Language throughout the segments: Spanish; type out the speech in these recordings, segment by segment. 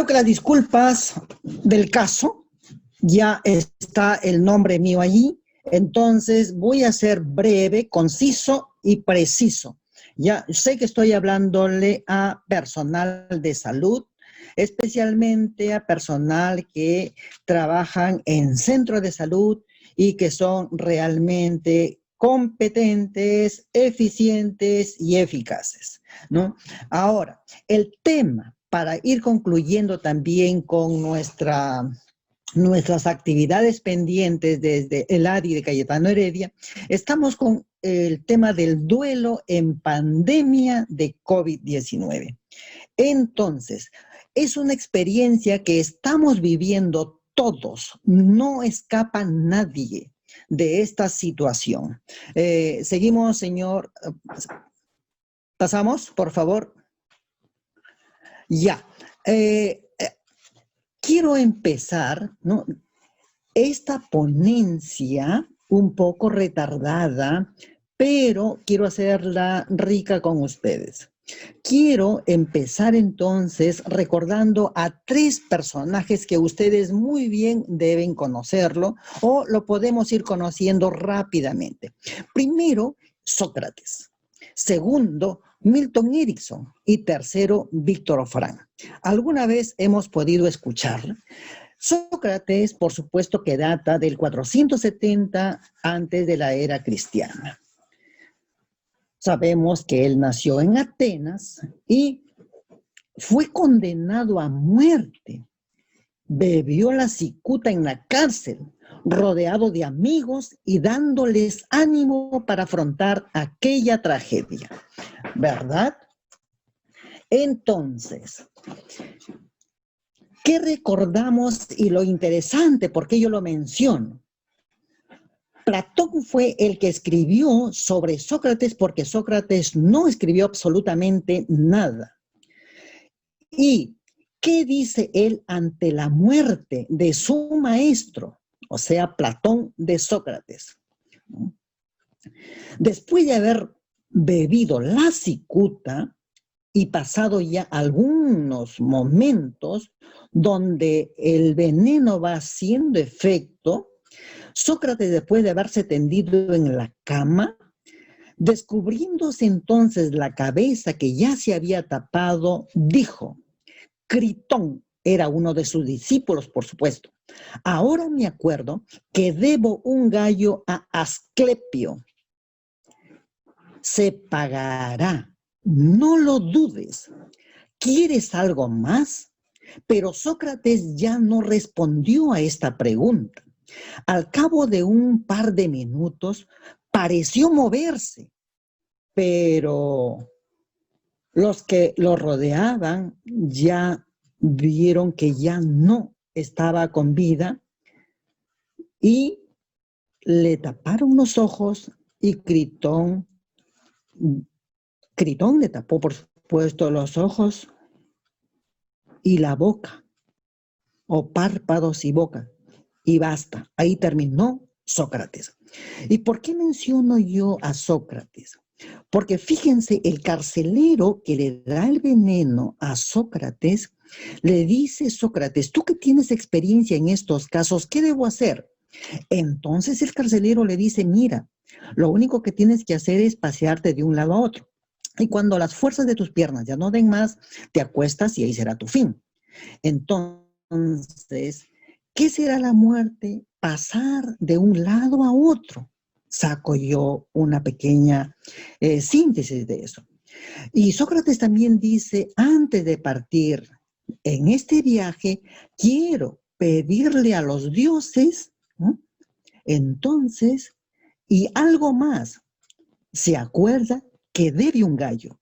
que las disculpas del caso, ya está el nombre mío allí, entonces voy a ser breve, conciso y preciso. Ya sé que estoy hablándole a personal de salud, especialmente a personal que trabajan en centros de salud y que son realmente competentes, eficientes y eficaces, ¿no? Ahora, el tema, para ir concluyendo también con nuestras actividades pendientes desde el ADI de Cayetano Heredia, estamos con el tema del duelo en pandemia de COVID-19. Entonces, es una experiencia que estamos viviendo todos, no escapa nadie de esta situación. Seguimos, señor. Pasamos, por favor. Ya. Quiero empezar, ¿no?, esta ponencia un poco retardada, pero quiero hacerla rica con ustedes. Quiero empezar entonces recordando a 3 personajes que ustedes muy bien deben conocerlo o lo podemos ir conociendo rápidamente. Primero, Sócrates. Segundo, Milton Erickson. Y tercero, Víctor Frank. ¿Alguna vez hemos podido escucharlo? Sócrates, por supuesto, que data del 470 antes de la era cristiana. Sabemos que él nació en Atenas y fue condenado a muerte. Bebió la cicuta en la cárcel, rodeado de amigos y dándoles ánimo para afrontar aquella tragedia, ¿verdad? Entonces, ¿qué recordamos? Y lo interesante, porque yo lo menciono. Platón fue el que escribió sobre Sócrates porque Sócrates no escribió absolutamente nada. ¿Y qué dice él ante la muerte de su maestro? O sea, Platón de Sócrates. Después de haber bebido la cicuta y pasado ya algunos momentos donde el veneno va haciendo efecto, Sócrates, después de haberse tendido en la cama, descubriéndose entonces la cabeza que ya se había tapado, dijo, Critón era uno de sus discípulos, por supuesto. Ahora me acuerdo que debo un gallo a Asclepio. Se pagará, no lo dudes. ¿Quieres algo más? Pero Sócrates ya no respondió a esta pregunta. Al cabo de un par de minutos, pareció moverse, pero los que lo rodeaban ya vieron que ya no estaba con vida y le taparon los ojos y Critón le tapó, por supuesto, los ojos y la boca, o párpados y boca. Y basta, ahí terminó Sócrates. ¿Y por qué menciono yo a Sócrates? Porque fíjense, el carcelero que le da el veneno a Sócrates, le dice Sócrates, tú que tienes experiencia en estos casos, ¿qué debo hacer? Entonces el carcelero le dice, mira, lo único que tienes que hacer es pasearte de un lado a otro. Y cuando las fuerzas de tus piernas ya no den más, te acuestas y ahí será tu fin. Entonces, ¿qué será la muerte? Pasar de un lado a otro. Saco yo una pequeña síntesis de eso. Y Sócrates también dice, antes de partir en este viaje, quiero pedirle a los dioses, ¿no? Entonces, y algo más, se acuerda que debe un gallo.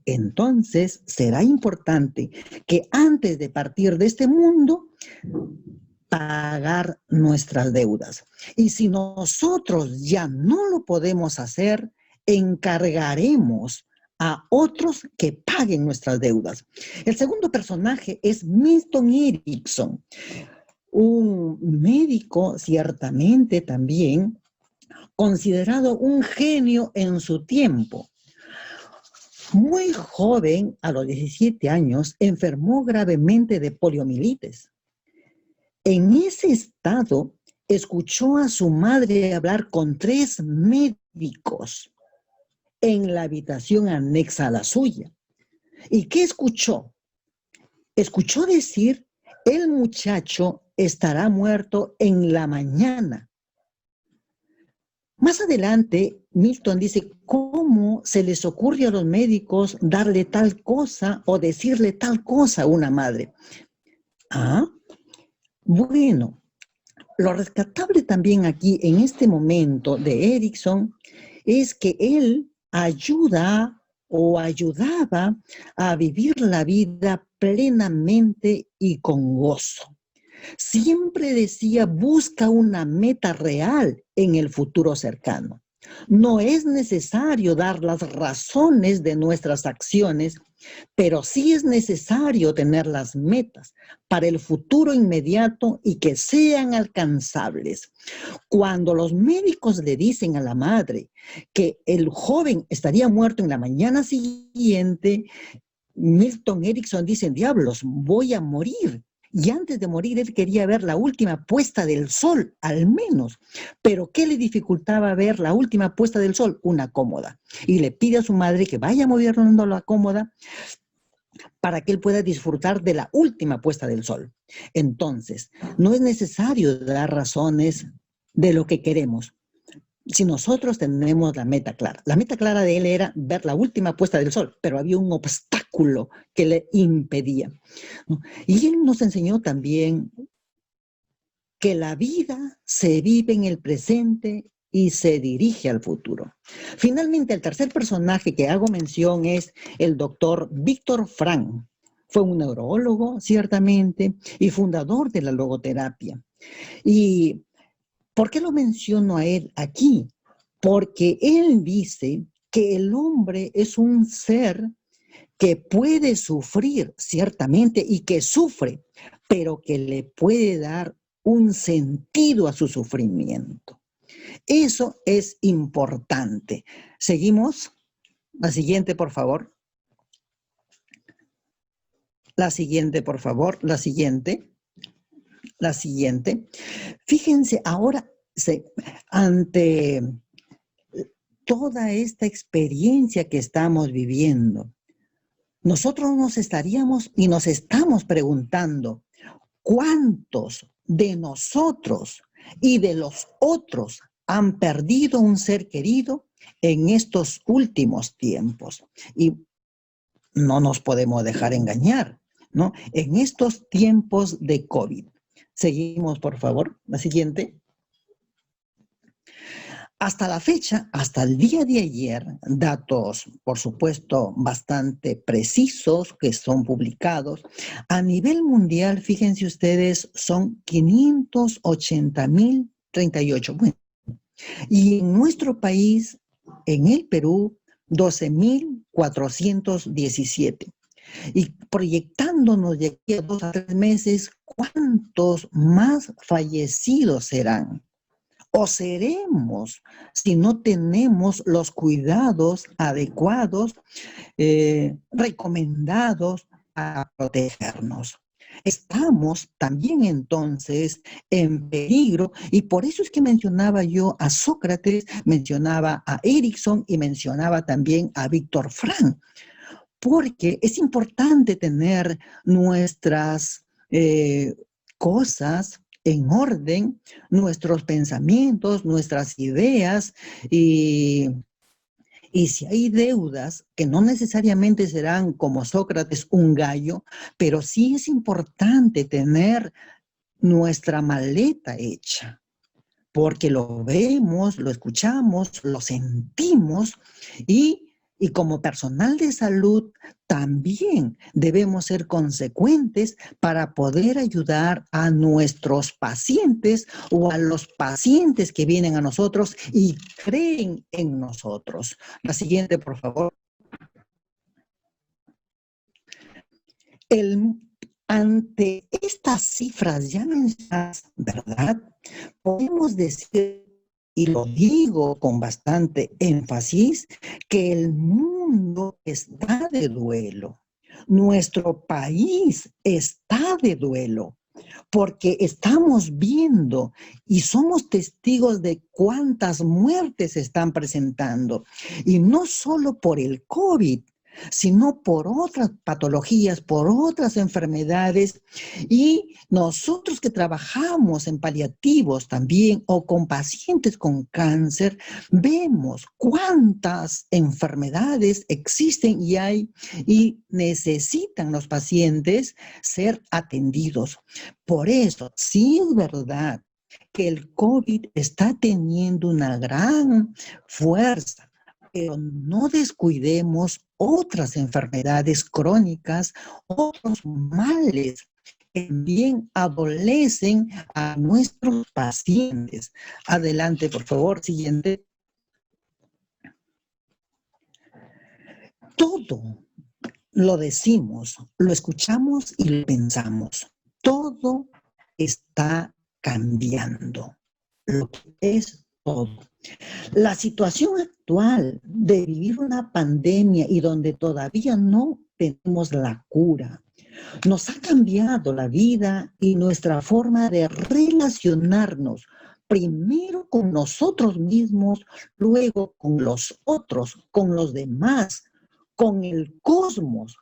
Entonces, será importante que antes de partir de este mundo, pagar nuestras deudas. Y si nosotros ya no lo podemos hacer, encargaremos a otros que paguen nuestras deudas. El segundo personaje es Milton Erickson, un médico ciertamente también considerado un genio en su tiempo. Muy joven, a los 17 años, enfermó gravemente de poliomielitis. En ese estado, escuchó a su madre hablar con 3 médicos en la habitación anexa a la suya. ¿Y qué escuchó? Escuchó decir, el muchacho estará muerto en la mañana. Más adelante, Milton dice, ¿cómo se les ocurre a los médicos darle tal cosa o decirle tal cosa a una madre? Ah, bueno, lo rescatable también aquí en este momento de Erickson es que él ayuda o ayudaba a vivir la vida plenamente y con gozo. Siempre decía, busca una meta real en el futuro cercano. No es necesario dar las razones de nuestras acciones, pero sí es necesario tener las metas para el futuro inmediato y que sean alcanzables. Cuando los médicos le dicen a la madre que el joven estaría muerto en la mañana siguiente, Milton Erickson dice, diablos, voy a morir. Y antes de morir, él quería ver la última puesta del sol, al menos. Pero ¿qué le dificultaba ver la última puesta del sol? Una cómoda. Y le pide a su madre que vaya moviendo la cómoda para que él pueda disfrutar de la última puesta del sol. Entonces, no es necesario dar razones de lo que queremos. Si nosotros tenemos la meta clara de él era ver la última puesta del sol, pero había un obstáculo que le impedía, ¿no? Y él nos enseñó también que la vida se vive en el presente y se dirige al futuro. Finalmente, el tercer personaje que hago mención es el doctor Víctor Frank. Fue un neurólogo, ciertamente, y fundador de la logoterapia. ¿Y por qué lo menciono a él aquí? Porque él dice que el hombre es un ser que puede sufrir, ciertamente, y que sufre, pero que le puede dar un sentido a su sufrimiento. Eso es importante. Seguimos. La siguiente, por favor. La siguiente, por favor. La siguiente. La siguiente. Fíjense, ahora, ante toda esta experiencia que estamos viviendo, nosotros nos estaríamos y nos estamos preguntando, ¿cuántos de nosotros y de los otros han perdido un ser querido en estos últimos tiempos? Y no nos podemos dejar engañar, ¿no? En estos tiempos de COVID. Seguimos, por favor. La siguiente. Hasta la fecha, hasta el día de ayer, datos, por supuesto, bastante precisos que son publicados. A nivel mundial, fíjense ustedes, son 580.038. Bueno, y en nuestro país, en el Perú, 12.417. Y proyectándonos de aquí a 2 a 3 meses, ¿cuántos más fallecidos serán? O seremos si no tenemos los cuidados adecuados, recomendados para protegernos. Estamos también entonces en peligro y por eso es que mencionaba yo a Sócrates, mencionaba a Erickson y mencionaba también a Víctor Frank, porque es importante tener nuestras cosas en orden, nuestros pensamientos, nuestras ideas y si hay deudas que no necesariamente serán como Sócrates un gallo, pero sí es importante tener nuestra maleta hecha, porque lo vemos, lo escuchamos, lo sentimos y como personal de salud también debemos ser consecuentes para poder ayudar a nuestros pacientes o a los pacientes que vienen a nosotros y creen en nosotros. La siguiente, por favor. Ante estas cifras ya mencionadas, ¿verdad? Podemos decir, y lo digo con bastante énfasis, que el mundo mundo está de duelo. Nuestro país está de duelo, porque estamos viendo y somos testigos de cuántas muertes se están presentando. Y no solo por el COVID, sino por otras patologías, por otras enfermedades. Y nosotros que trabajamos en paliativos también o con pacientes con cáncer, vemos cuántas enfermedades existen y hay y necesitan los pacientes ser atendidos. Por eso, sí es verdad que el COVID está teniendo una gran fuerza, pero no descuidemos otras enfermedades crónicas, otros males que también adolecen a nuestros pacientes. Adelante, por favor, siguiente. Todo lo decimos, lo escuchamos y lo pensamos. Todo está cambiando. Lo que es todo. La situación actual de vivir una pandemia y donde todavía no tenemos la cura, nos ha cambiado la vida y nuestra forma de relacionarnos, primero con nosotros mismos, luego con los otros, con los demás, con el cosmos,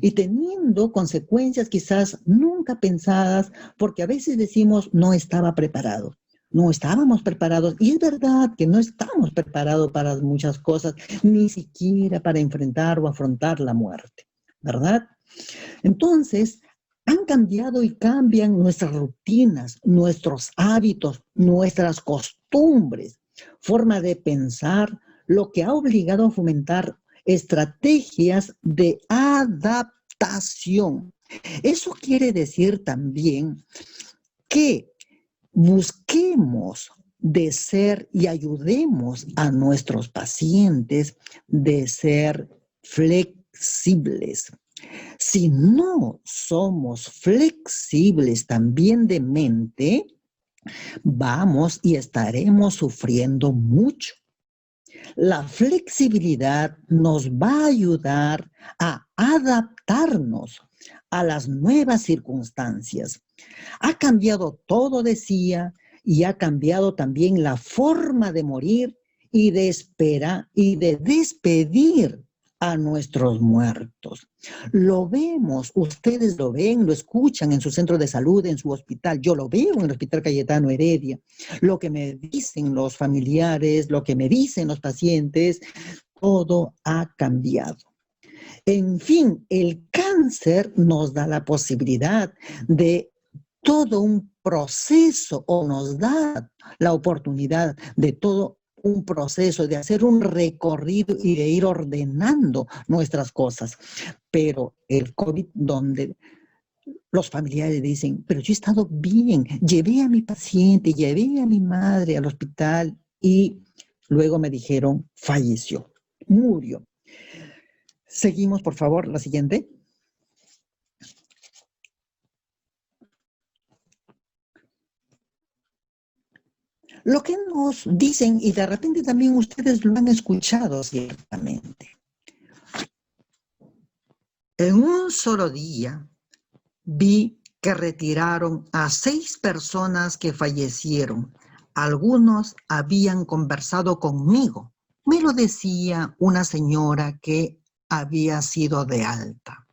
y teniendo consecuencias quizás nunca pensadas, porque a veces decimos no estaba preparado. No estábamos preparados, y es verdad que no estamos preparados para muchas cosas, ni siquiera para enfrentar o afrontar la muerte, ¿verdad? Entonces, han cambiado y cambian nuestras rutinas, nuestros hábitos, nuestras costumbres, forma de pensar, lo que ha obligado a fomentar estrategias de adaptación. Eso quiere decir también que busquemos de ser y ayudemos a nuestros pacientes de ser flexibles. Si no somos flexibles también de mente, vamos y estaremos sufriendo mucho. La flexibilidad nos va a ayudar a adaptarnos a las nuevas circunstancias. Ha cambiado todo, decía, y ha cambiado también la forma de morir y de esperar y de despedir a nuestros muertos. Lo vemos, ustedes lo ven, lo escuchan en su centro de salud, en su hospital. Yo lo veo en el Hospital Cayetano Heredia. Lo que me dicen los familiares, lo que me dicen los pacientes, todo ha cambiado. En fin, el cáncer nos da la posibilidad de todo un proceso o nos da la oportunidad de todo un proceso, de hacer un recorrido y de ir ordenando nuestras cosas. Pero el COVID, donde los familiares dicen, pero yo he estado bien, llevé a mi paciente, llevé a mi madre al hospital y luego me dijeron, falleció, murió. Seguimos, por favor, la siguiente. Lo que nos dicen, y de repente también ustedes lo han escuchado ciertamente. En un solo día vi que retiraron a 6 personas que fallecieron. Algunos habían conversado conmigo. Me lo decía una señora que había sido de alta.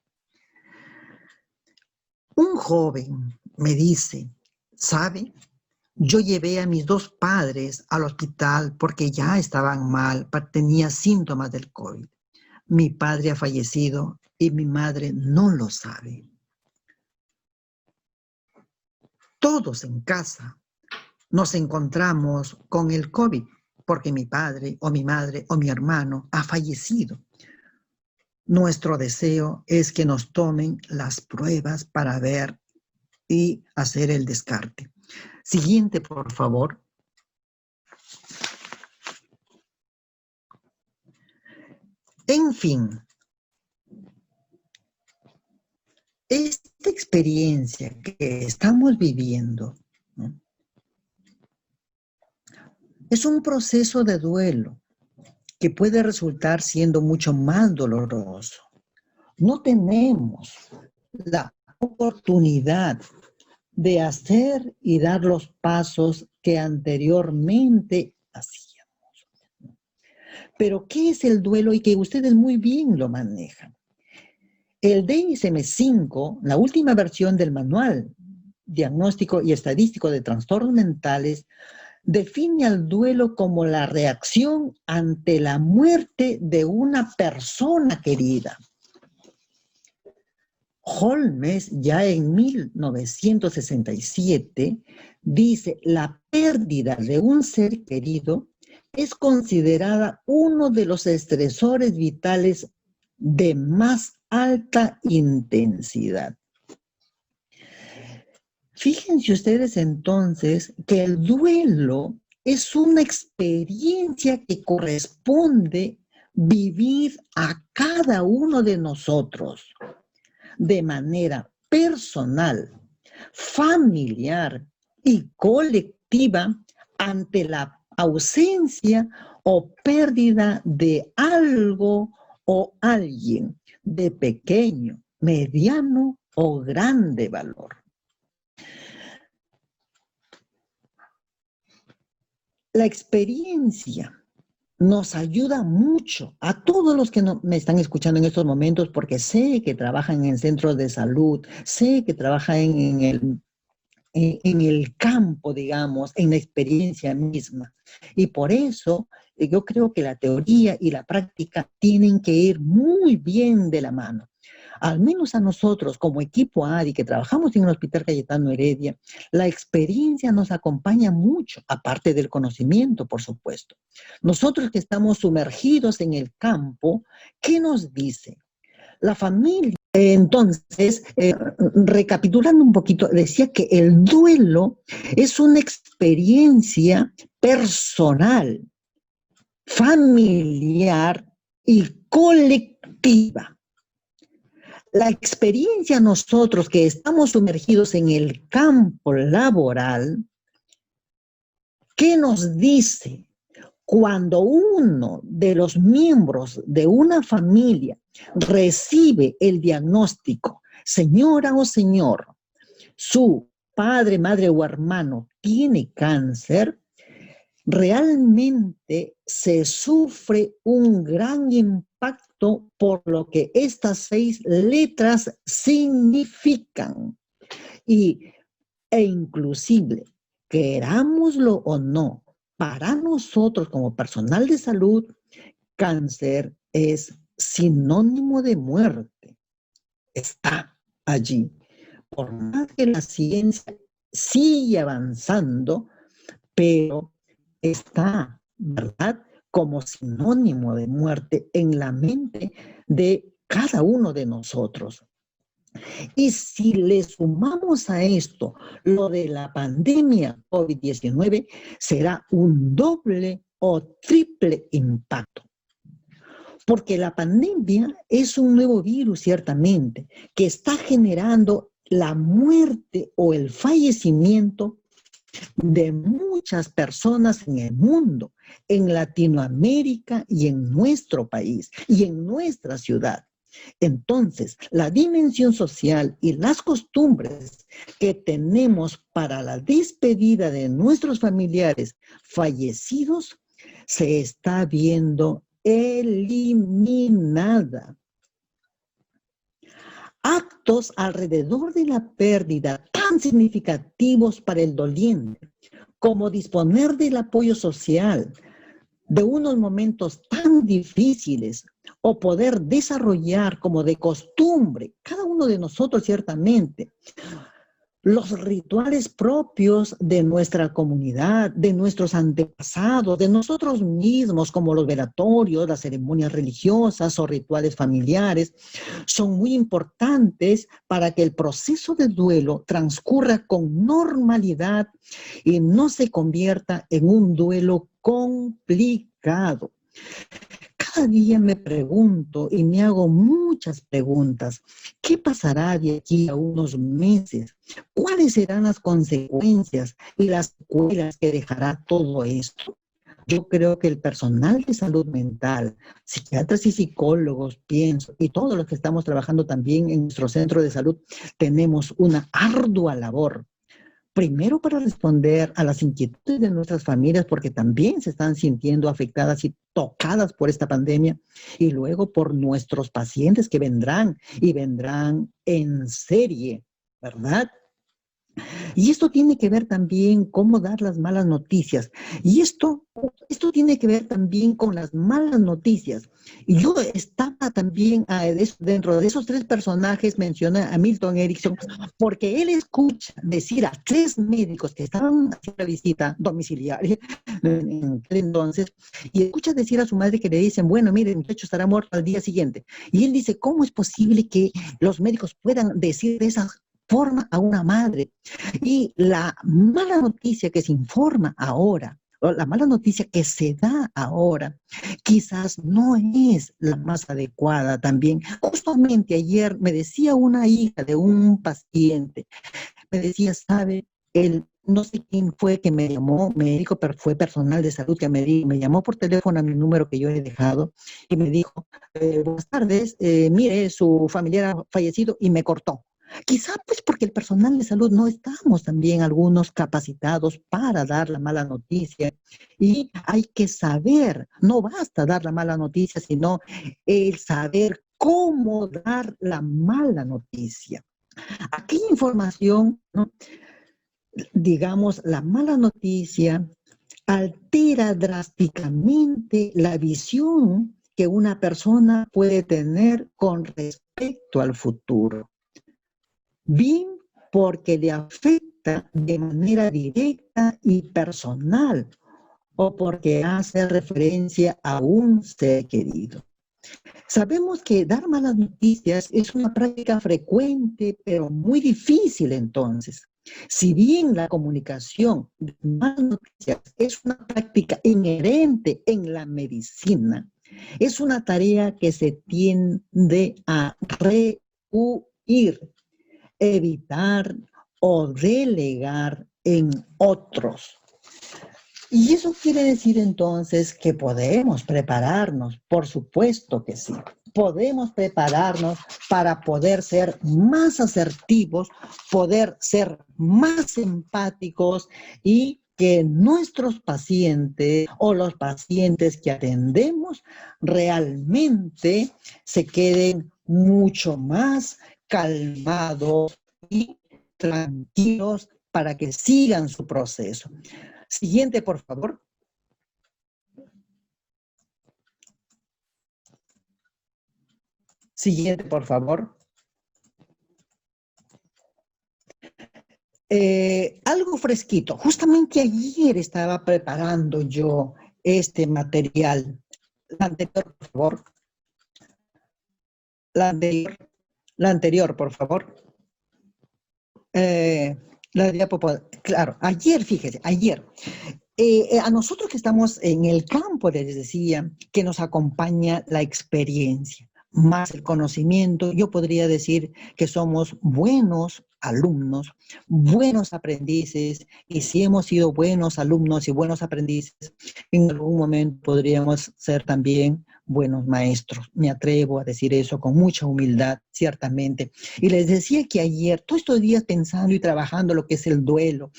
Un joven me dice, ¿sabe? Yo llevé a mis 2 padres al hospital porque ya estaban mal, tenía síntomas del COVID. Mi padre ha fallecido y mi madre no lo sabe. Todos en casa nos encontramos con el COVID porque mi padre o mi madre o mi hermano ha fallecido. Nuestro deseo es que nos tomen las pruebas para ver y hacer el descarte. Siguiente, por favor. En fin, esta experiencia que estamos viviendo, ¿no?, es un proceso de duelo que puede resultar siendo mucho más doloroso. No tenemos la oportunidad de hacer y dar los pasos que anteriormente hacíamos. Pero, ¿qué es el duelo? Y que ustedes muy bien lo manejan. El DSM-5, la última versión del Manual Diagnóstico y Estadístico de Trastornos Mentales, define al duelo como la reacción ante la muerte de una persona querida. Holmes, ya en 1967, dice: la pérdida de un ser querido es considerada uno de los estresores vitales de más alta intensidad. Fíjense ustedes entonces que el duelo es una experiencia que corresponde vivir a cada uno de nosotros de manera personal, familiar y colectiva ante la ausencia o pérdida de algo o alguien de pequeño, mediano o grande valor. La experiencia nos ayuda mucho a todos los que me están escuchando en estos momentos, porque sé que trabajan en centros de salud, sé que trabajan en el campo, digamos, en la experiencia misma. Y por eso yo creo que la teoría y la práctica tienen que ir muy bien de la mano. Al menos a nosotros, como equipo ADI, que trabajamos en el Hospital Cayetano Heredia, la experiencia nos acompaña mucho, aparte del conocimiento, por supuesto. Nosotros que estamos sumergidos en el campo, ¿qué nos dice? La familia, entonces, recapitulando un poquito, decía que el duelo es una experiencia personal, familiar y colectiva. La experiencia nosotros que estamos sumergidos en el campo laboral, ¿qué nos dice? Cuando uno de los miembros de una familia recibe el diagnóstico: señora o señor, su padre, madre o hermano tiene cáncer, realmente se sufre un gran impacto por lo que estas 6 letras significan. E inclusive, querámoslo o no, para nosotros como personal de salud, cáncer es sinónimo de muerte. Está allí. Por más que la ciencia sigue avanzando, pero está, ¿verdad?, como sinónimo de muerte en la mente de cada uno de nosotros. Y si le sumamos a esto lo de la pandemia COVID-19, será un doble o triple impacto. Porque la pandemia es un nuevo virus, ciertamente, que está generando la muerte o el fallecimiento de muchas personas en el mundo, en Latinoamérica y en nuestro país y en nuestra ciudad. Entonces, la dimensión social y las costumbres que tenemos para la despedida de nuestros familiares fallecidos se está viendo eliminada. Actos alrededor de la pérdida tan significativos para el doliente, como disponer del apoyo social, de unos momentos tan difíciles, o poder desarrollar como de costumbre, cada uno de nosotros ciertamente, los rituales propios de nuestra comunidad, de nuestros antepasados, de nosotros mismos, como los velatorios, las ceremonias religiosas o rituales familiares, son muy importantes para que el proceso de duelo transcurra con normalidad y no se convierta en un duelo complicado. Cada día me pregunto y me hago muchas preguntas. ¿Qué pasará de aquí a unos meses? ¿Cuáles serán las consecuencias y las secuelas que dejará todo esto? Yo creo que el personal de salud mental, psiquiatras y psicólogos, pienso, y todos los que estamos trabajando también en nuestro centro de salud, tenemos una ardua labor. Primero para responder a las inquietudes de nuestras familias, porque también se están sintiendo afectadas y tocadas por esta pandemia, y luego por nuestros pacientes que vendrán y vendrán en serie, ¿verdad? Y esto tiene que ver también cómo dar las malas noticias. Y esto tiene que ver también con las malas noticias. Y yo estaba también dentro de esos tres personajes, mencioné a Milton Erickson, porque él escucha decir a tres médicos que estaban haciendo la visita domiciliaria en aquel entonces, y escucha decir a su madre que le dicen, bueno, mire, el muchacho estará muerto al día siguiente. Y él dice, ¿cómo es posible que los médicos puedan decir de esa forma a una madre? Y la mala noticia que se informa ahora, o la mala noticia que se da ahora, quizás no es la más adecuada también. Justamente ayer me decía una hija de un paciente, me decía, ¿sabe? No sé quién fue que me llamó, médico, pero fue personal de salud que me llamó por teléfono a mi número que yo he dejado y me dijo, buenas tardes, mire, su familiar ha fallecido y me cortó. Quizá pues porque el personal de salud no estamos también algunos capacitados para dar la mala noticia y hay que saber, no basta dar la mala noticia, sino el saber cómo dar la mala noticia. Aquella información, ¿no? Digamos, la mala noticia altera drásticamente la visión que una persona puede tener con respecto al futuro. Bien, porque le afecta de manera directa y personal o porque hace referencia a un ser querido. Sabemos que dar malas noticias es una práctica frecuente, pero muy difícil entonces. Si bien la comunicación de malas noticias es una práctica inherente en la medicina, es una tarea que se tiende a rehuir, evitar o delegar en otros. Y eso quiere decir entonces que podemos prepararnos, por supuesto que sí. Podemos prepararnos para poder ser más asertivos, poder ser más empáticos y que nuestros pacientes o los pacientes que atendemos realmente se queden mucho más calmados y tranquilos para que sigan su proceso. Siguiente, por favor. Siguiente, por favor. Algo fresquito. Justamente ayer estaba preparando yo este material. La anterior, por favor. La anterior, la anterior, por favor. La diapositiva. Claro, ayer, fíjese, ayer. A nosotros que estamos en el campo, les decía, que nos acompaña la experiencia, más el conocimiento. Yo podría decir que somos buenos alumnos, buenos aprendices, y si hemos sido buenos alumnos y buenos aprendices, en algún momento podríamos ser también buenos maestros. Me atrevo a decir eso con mucha humildad, ciertamente. Y les decía que ayer, todos estos días pensando y trabajando lo que es el duelo,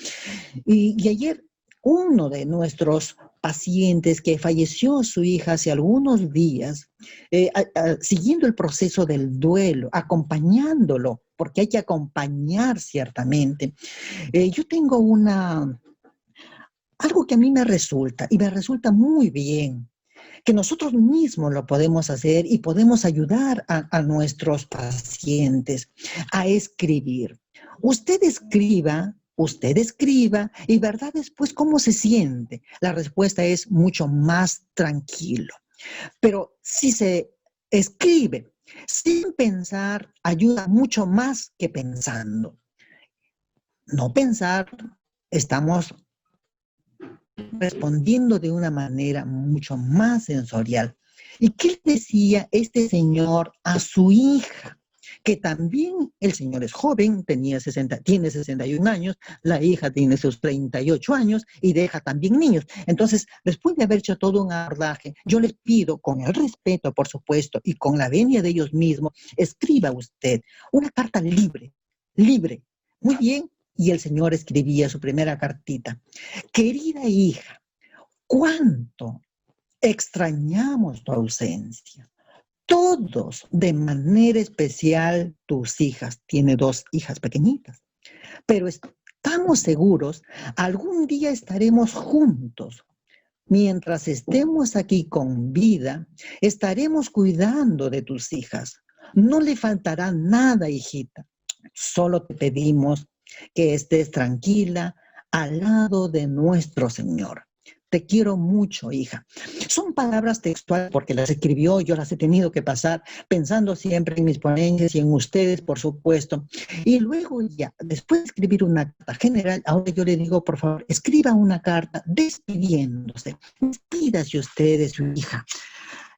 y ayer uno de nuestros pacientes que falleció su hija hace algunos días, siguiendo el proceso del duelo, acompañándolo, porque hay que acompañar ciertamente. Yo tengo algo que a mí me resulta, y me resulta muy bien, que nosotros mismos lo podemos hacer y podemos ayudar a nuestros pacientes a escribir. Usted escriba y verdad después cómo se siente. La respuesta es mucho más tranquilo. Pero si se escribe sin pensar, ayuda mucho más que pensando. No pensar, estamos respondiendo de una manera mucho más sensorial. ¿Y qué le decía este señor a su hija? que también el señor es joven, tiene 61 años, la hija tiene sus 38 años y deja también niños. Entonces, después de haber hecho todo un abordaje, yo les pido, con el respeto, por supuesto, y con la venia de ellos mismos, escriba usted una carta libre, libre. Muy bien. Y el señor escribía su primera cartita. Querida hija, ¿cuánto extrañamos tu ausencia? Todos, de manera especial tus hijas. Tiene 2 hijas pequeñitas. Pero estamos seguros, algún día estaremos juntos. Mientras estemos aquí con vida, estaremos cuidando de tus hijas. No le faltará nada, hijita. Solo te pedimos que estés tranquila al lado de nuestro Señor. Te quiero mucho, hija. Son palabras textuales porque las escribió, yo las he tenido que pasar pensando siempre en mis ponencias y en ustedes, por supuesto. Y luego ya, después de escribir una carta general, ahora yo le digo, por favor, escriba una carta despidiéndose. Despídase usted de su hija.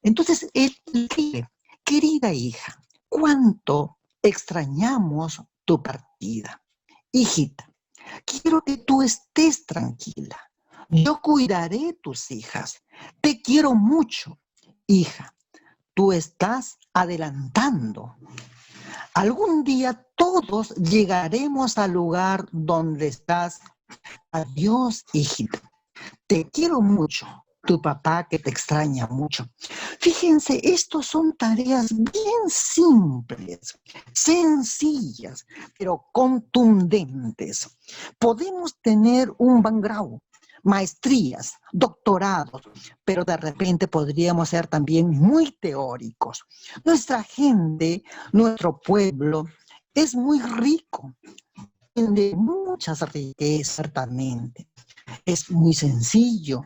Entonces, él escribe, querida hija, ¿cuánto extrañamos tu partida? Hijita, quiero que tú estés tranquila. Yo cuidaré tus hijas. Te quiero mucho, hija. Tú estás adelantando. Algún día todos llegaremos al lugar donde estás. Adiós, hijita. Te quiero mucho. Tu papá que te extraña mucho. Fíjense, estos son tareas bien simples, sencillas, pero contundentes. Podemos tener un background, maestrías, doctorados, pero de repente podríamos ser también muy teóricos. Nuestra gente, nuestro pueblo, es muy rico, tiene muchas riquezas, ciertamente. Es muy sencillo,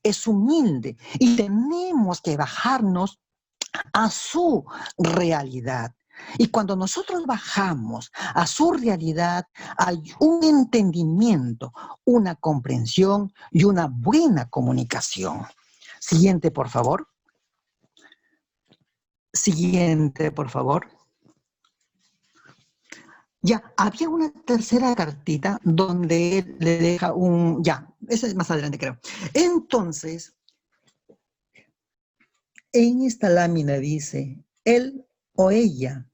es humilde y tenemos que bajarnos a su realidad. Y cuando nosotros bajamos a su realidad, hay un entendimiento, una comprensión y una buena comunicación. Siguiente, por favor. Siguiente, por favor. Ya, había una tercera cartita donde él le deja esa es más adelante creo. Entonces, en esta lámina dice, él o ella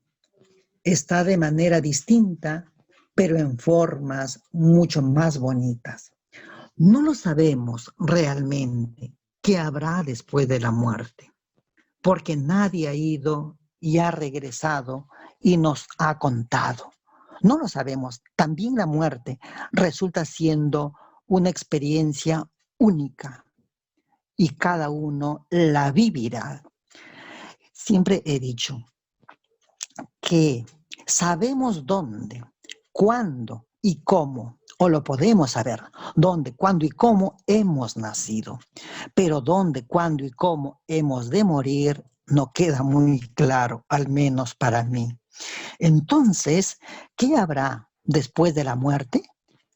está de manera distinta, pero en formas mucho más bonitas. No lo sabemos realmente qué habrá después de la muerte, porque nadie ha ido y ha regresado y nos ha contado. No lo sabemos. También la muerte resulta siendo una experiencia única y cada uno la vivirá. Siempre he dicho que sabemos dónde, cuándo y cómo, o lo podemos saber, dónde, cuándo y cómo hemos nacido, pero dónde, cuándo y cómo hemos de morir no queda muy claro, al menos para mí. Entonces, ¿qué habrá después de la muerte?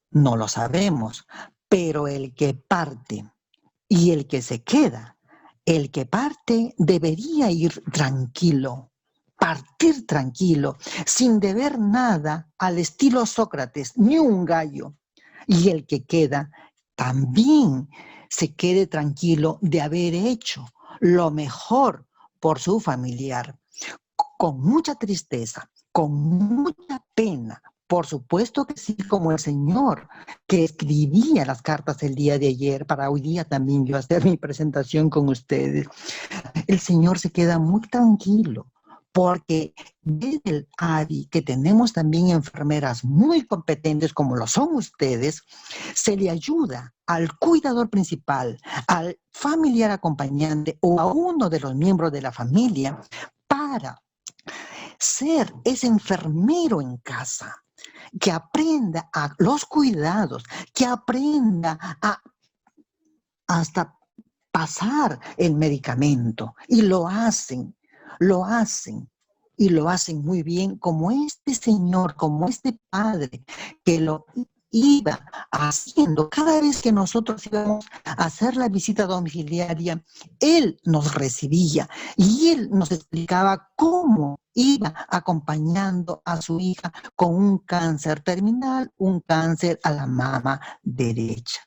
No lo sabemos, pero el que parte y el que se queda, el que parte debería ir tranquilo, partir tranquilo, sin deber nada al estilo Sócrates, ni un gallo. Y el que queda también se quede tranquilo de haber hecho lo mejor por su familiar, con mucha tristeza, con mucha pena. Por supuesto que sí, como el señor que escribía las cartas el día de ayer, para hoy día también yo hacer mi presentación con ustedes. El señor se queda muy tranquilo, porque desde el ADI, que tenemos también enfermeras muy competentes como lo son ustedes, se le ayuda al cuidador principal, al familiar acompañante o a uno de los miembros de la familia para ser ese enfermero en casa, que aprenda a los cuidados, que aprenda a hasta pasar el medicamento. Y y lo hacen muy bien, como este señor, como este padre, que lo iba haciendo. Cada vez que nosotros íbamos a hacer la visita domiciliaria, él nos recibía y él nos explicaba cómo iba acompañando a su hija con un cáncer terminal, un cáncer a la mama derecha.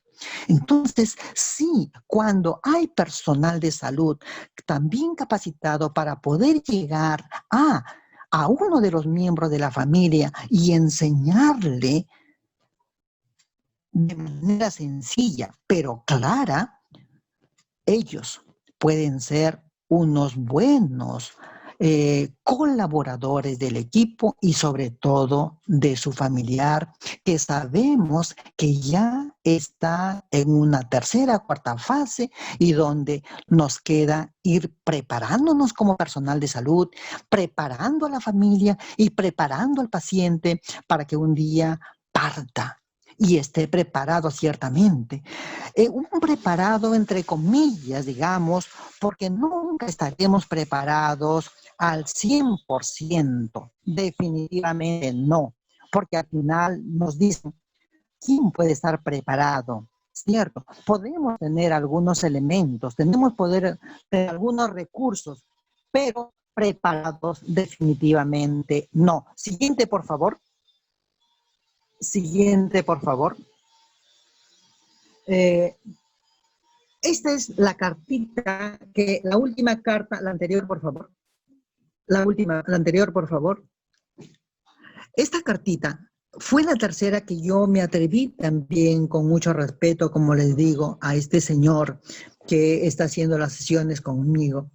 Entonces, sí, cuando hay personal de salud también capacitado para poder llegar a uno de los miembros de la familia y enseñarle de manera sencilla, pero clara, ellos pueden ser unos buenos colaboradores del equipo y sobre todo de su familiar, que sabemos que ya está en una tercera o cuarta fase y donde nos queda ir preparándonos como personal de salud, preparando a la familia y preparando al paciente para que un día parta y esté preparado ciertamente. Un preparado entre comillas, digamos, porque nunca estaremos preparados al 100%, definitivamente no, porque al final nos dicen, ¿quién puede estar preparado? ¿Cierto? Podemos tener algunos elementos, tenemos poder tener algunos recursos, pero preparados definitivamente no. Siguiente, por favor. Siguiente, por favor. Esta es la cartita la última carta, la anterior, por favor. La anterior, por favor. Esta cartita fue la tercera que yo me atreví también con mucho respeto, como les digo, a este señor que está haciendo las sesiones conmigo.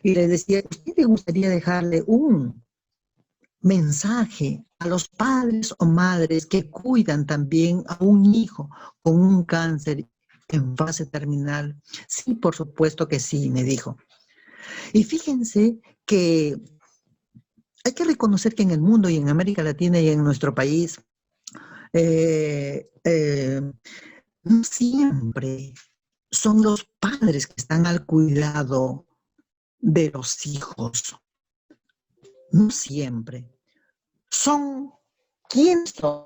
Y le decía, ¿usted le gustaría dejarle un mensaje a los padres o madres que cuidan también a un hijo con un cáncer en fase terminal? Sí, por supuesto que sí, me dijo. Y fíjense que hay que reconocer que en el mundo y en América Latina y en nuestro país, no siempre son los padres que están al cuidado de los hijos. No siempre. Son, ¿quiénes son?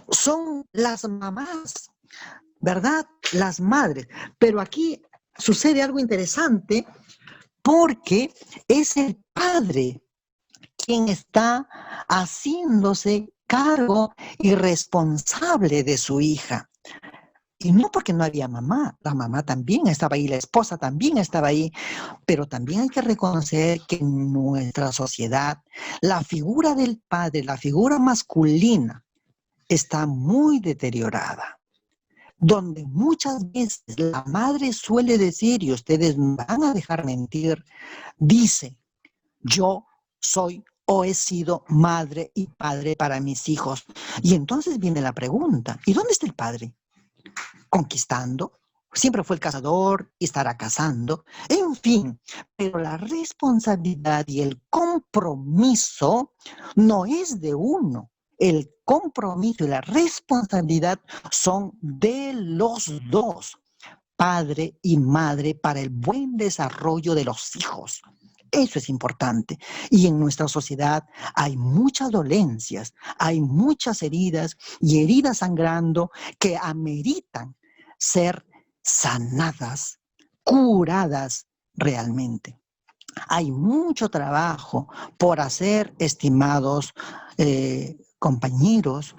Son las mamás, ¿verdad? Las madres. Pero aquí sucede algo interesante porque es el padre quien está haciéndose cargo y responsable de su hija. Y no porque no había mamá, la mamá también estaba ahí, la esposa también estaba ahí, pero también hay que reconocer que en nuestra sociedad la figura del padre, la figura masculina, está muy deteriorada, donde muchas veces la madre suele decir, y ustedes me van a dejar mentir, dice, yo soy o he sido madre y padre para mis hijos. Y entonces viene la pregunta, ¿y dónde está el padre? ¿Conquistando? Siempre fue el cazador y estará cazando. En fin, pero la responsabilidad y el compromiso no es de uno. El compromiso y la responsabilidad son de los dos, padre y madre, para el buen desarrollo de los hijos. Eso es importante. Y en nuestra sociedad hay muchas dolencias, hay muchas heridas y heridas sangrando que ameritan ser sanadas, curadas realmente. Hay mucho trabajo por hacer, estimados compañeros,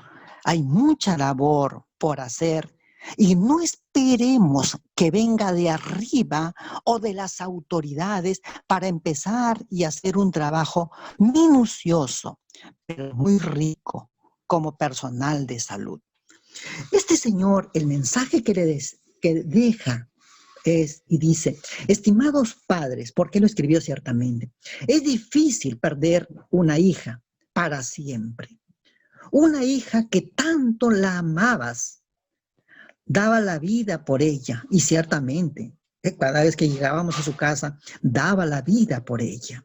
hay mucha labor por hacer y no esperemos que venga de arriba o de las autoridades para empezar y hacer un trabajo minucioso, pero muy rico como personal de salud. Este señor, el mensaje que deja y dice, estimados padres, porque lo escribió ciertamente, es difícil perder una hija para siempre. Una hija que tanto la amabas, daba la vida por ella y ciertamente, cada vez que llegábamos a su casa, daba la vida por ella.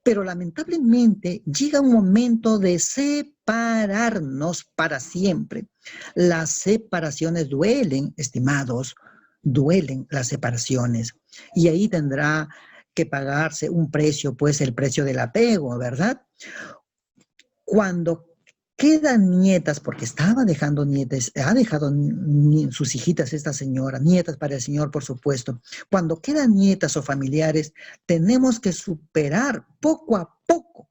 Pero lamentablemente llega un momento de separarnos para siempre. Las separaciones duelen, estimados, duelen las separaciones. Y ahí tendrá que pagarse un precio, pues el precio del apego, ¿verdad? Cuando quedan nietas, porque estaba dejando nietas, ha dejado sus hijitas esta señora, nietas para el Señor, por supuesto. Cuando quedan nietas o familiares, tenemos que superar poco a poco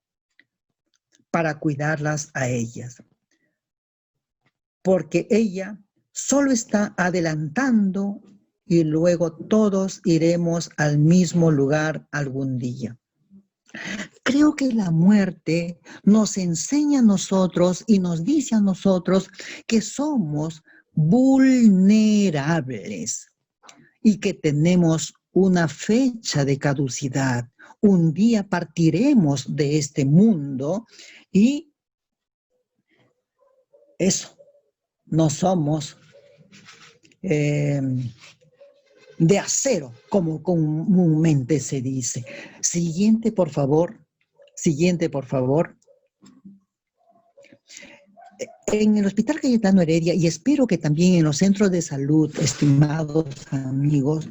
para cuidarlas a ellas. Porque ella solo está adelantando y luego todos iremos al mismo lugar algún día. Creo que la muerte nos enseña a nosotros y nos dice a nosotros que somos vulnerables y que tenemos una fecha de caducidad. Un día partiremos de este mundo y eso, no somos de acero, como comúnmente se dice. Siguiente, por favor. Siguiente, por favor. En el Hospital Cayetano Heredia, y espero que también en los centros de salud, estimados amigos,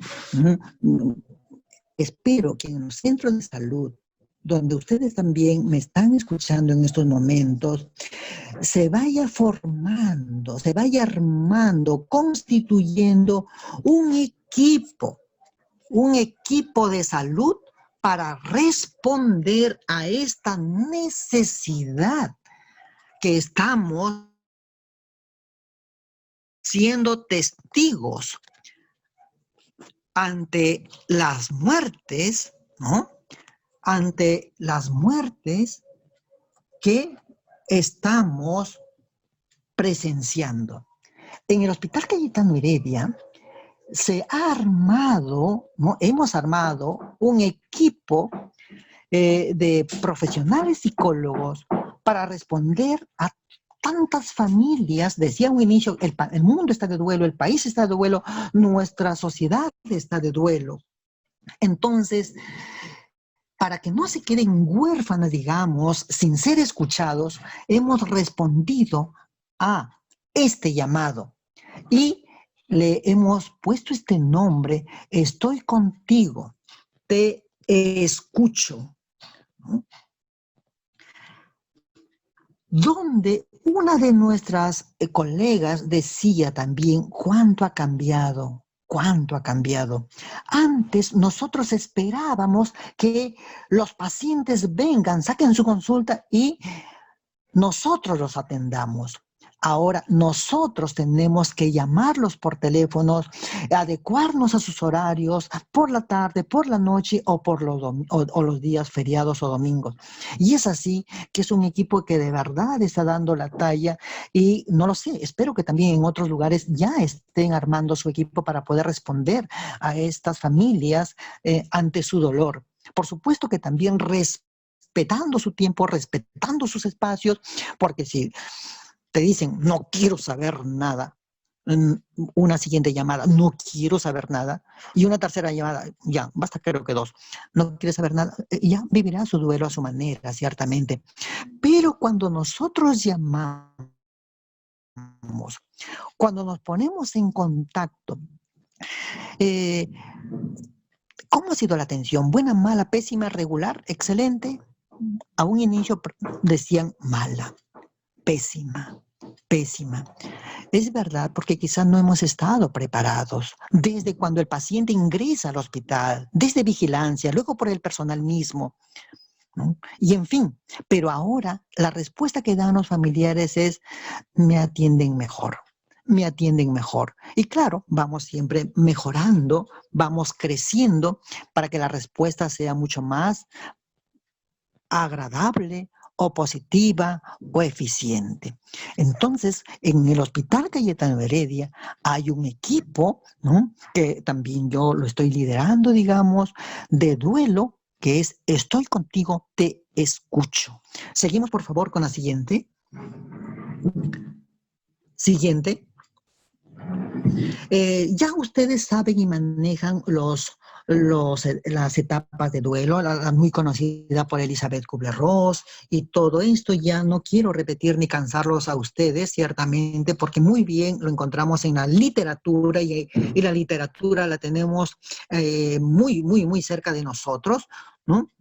espero que en los centros de salud, donde ustedes también me están escuchando en estos momentos, se vaya formando, se vaya armando, constituyendo un equipo de salud para responder a esta necesidad que estamos siendo testigos ante las muertes, ¿no? Ante las muertes que estamos presenciando. En el Hospital Cayetano Heredia se ha armado, ¿no? Hemos armado un equipo de profesionales psicólogos para responder a tantas familias. Decía un inicio, el mundo está de duelo, el país está de duelo, nuestra sociedad está de duelo. Entonces, para que no se queden huérfanas, digamos, sin ser escuchados, hemos respondido a este llamado y le hemos puesto este nombre: estoy contigo, te escucho. Donde una de nuestras colegas decía también cuánto ha cambiado, cuánto ha cambiado. Antes nosotros esperábamos que los pacientes vengan, saquen su consulta y nosotros los atendamos. Ahora nosotros tenemos que llamarlos por teléfonos, adecuarnos a sus horarios, por la tarde, por la noche o por los días feriados o domingos. Y es así que es un equipo que de verdad está dando la talla y no lo sé, espero que también en otros lugares ya estén armando su equipo para poder responder a estas familias ante su dolor. Por supuesto que también respetando su tiempo, respetando sus espacios, porque si te dicen, no quiero saber nada, una siguiente llamada, no quiero saber nada, y una tercera llamada, ya, basta creo que 2, no quiere saber nada, ya vivirá su duelo a su manera, ciertamente. Pero cuando nosotros llamamos, cuando nos ponemos en contacto, ¿cómo ha sido la atención? ¿Buena, mala, pésima, regular, excelente? A un inicio decían mala, pésima. Pésima. Es verdad, porque quizás no hemos estado preparados desde cuando el paciente ingresa al hospital, desde vigilancia, luego por el personal mismo, ¿no? Y en fin, pero ahora la respuesta que dan los familiares es: me atienden mejor, me atienden mejor. Y claro, vamos siempre mejorando, vamos creciendo para que la respuesta sea mucho más agradable o positiva o eficiente. Entonces, en el Hospital Cayetano Heredia hay un equipo, ¿no?, que también yo lo estoy liderando, digamos, de duelo, que es estoy contigo, te escucho. Seguimos, por favor, con la siguiente. Siguiente. Ya ustedes saben y manejan las etapas de duelo, la muy conocida por Elizabeth Kubler-Ross, y todo esto ya no quiero repetir ni cansarlos a ustedes, ciertamente, porque muy bien lo encontramos en la literatura y la literatura la tenemos muy cerca de nosotros, ¿no?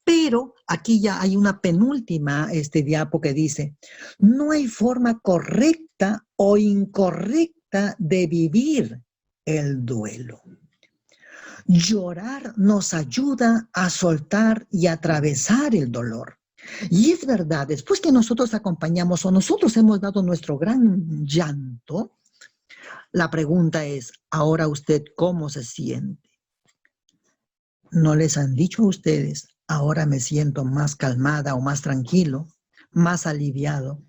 Pero aquí ya hay una penúltima diapo que dice: no hay forma correcta o incorrecta de vivir el duelo. Llorar nos ayuda a soltar y atravesar el dolor. Y es verdad, después que nosotros acompañamos o nosotros hemos dado nuestro gran llanto, la pregunta es, ahora usted, ¿cómo se siente? ¿No les han dicho a ustedes, ahora me siento más calmada o más tranquilo, más aliviado?